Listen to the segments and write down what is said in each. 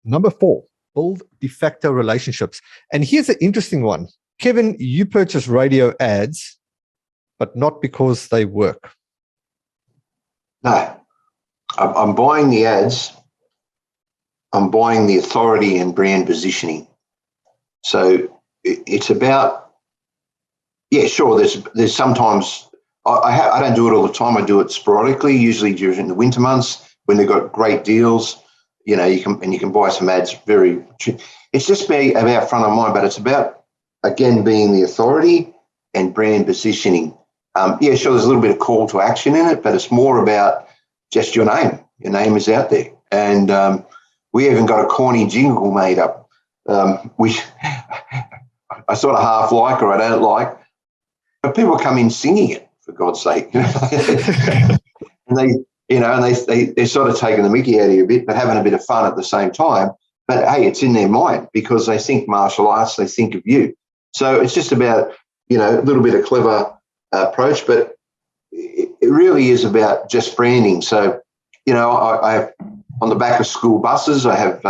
Number 4, build de facto relationships. And here's an interesting one. Kevin, you purchase radio ads, but not because they work. No, I'm buying the ads. I'm buying the authority and brand positioning. So it's about, yeah, sure. There's sometimes I don't do it all the time. I do it sporadically, usually during the winter months when they've got great deals. You know, you can buy some ads very cheap. It's just about front of mind, but it's about, again, being the authority and brand positioning. Yeah, sure, there's a little bit of call to action in it, but it's more about just your name. Your name is out there. And we even got a corny jingle made up, which I sort of half like or I don't like, but people come in singing it, for God's sake. And they're sort of taking the mickey out of you a bit, but having a bit of fun at the same time. But hey, it's in their mind because they think martial arts, they think of you. So it's just about, a little bit of clever approach, but it really is about just branding. So, I have on the back of school buses, I have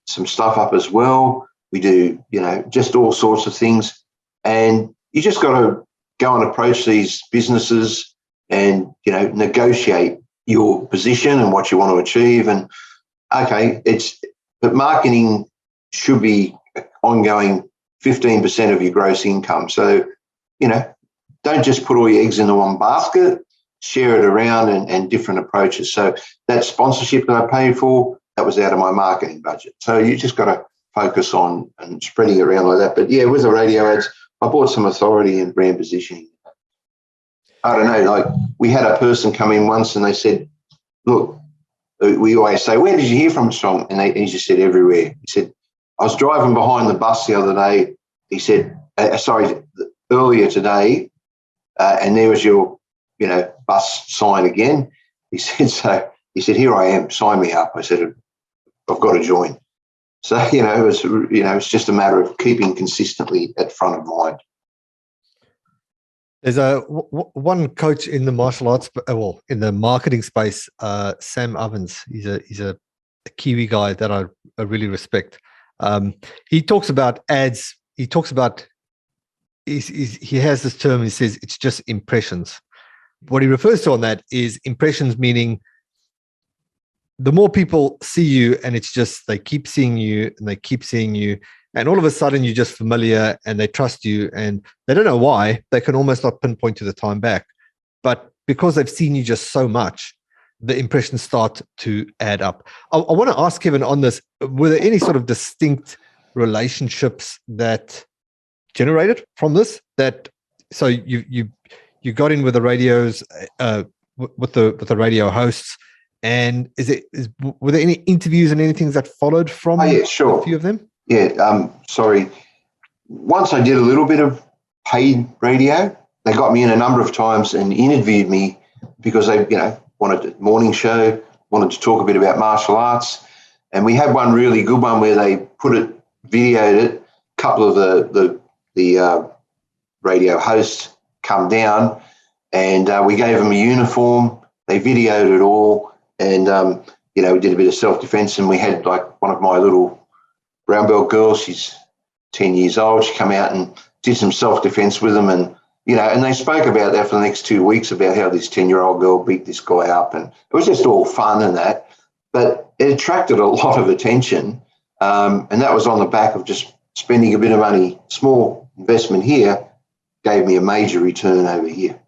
some stuff up as well. We do, just all sorts of things. And you just got to go and approach these businesses and, negotiate your position and what you want to achieve. And okay, but marketing should be ongoing 15% of your gross income. So, don't just put all your eggs into one basket, share it around and different approaches. So that sponsorship that I paid for, that was out of my marketing budget. So you just got to focus on and spreading it around like that. But yeah, with the radio ads, I bought some authority and brand positioning. I don't know, like we had a person come in once and they said, look, we always say, where did you hear from us from? And he just said, everywhere. He said, I was driving behind the bus the other day. He said, earlier today, and there was your, bus sign again. He said, here I am, sign me up. I said, I've got to join. So, it's just a matter of keeping consistently at front of mind. There's one coach in the martial arts, in the marketing space, Sam Ovens. He's a Kiwi guy that I really respect. He talks about ads. He talks about he has this term. He says it's just impressions. What he refers to on that is impressions, meaning the more people see you, and it's just they keep seeing you and they keep seeing you. And all of a sudden, you're just familiar and they trust you and they don't know why. They can almost not pinpoint to the time back. But because they've seen you just so much, the impressions start to add up. I want to ask Kevin on this, were there any sort of distinct relationships that generated from this? So you got in with the radios, with the radio hosts, and were there any interviews and anything that followed from yeah, sure. a few of them? Yeah, sorry. Once I did a little bit of paid radio. They got me in a number of times and interviewed me because they, wanted a morning show, wanted to talk a bit about martial arts. And we had one really good one where they videoed it. A couple of the radio hosts come down and we gave them a uniform. They videoed it all. And, we did a bit of self-defense and we had like one of my little brown belt girls, she's 10 years old. She came out and did some self-defense with them. And, and they spoke about that for the next 2 weeks about how this 10-year-old girl beat this guy up. And it was just all fun and that. But it attracted a lot of attention. And that was on the back of just spending a bit of money, small investment here, gave me a major return over here.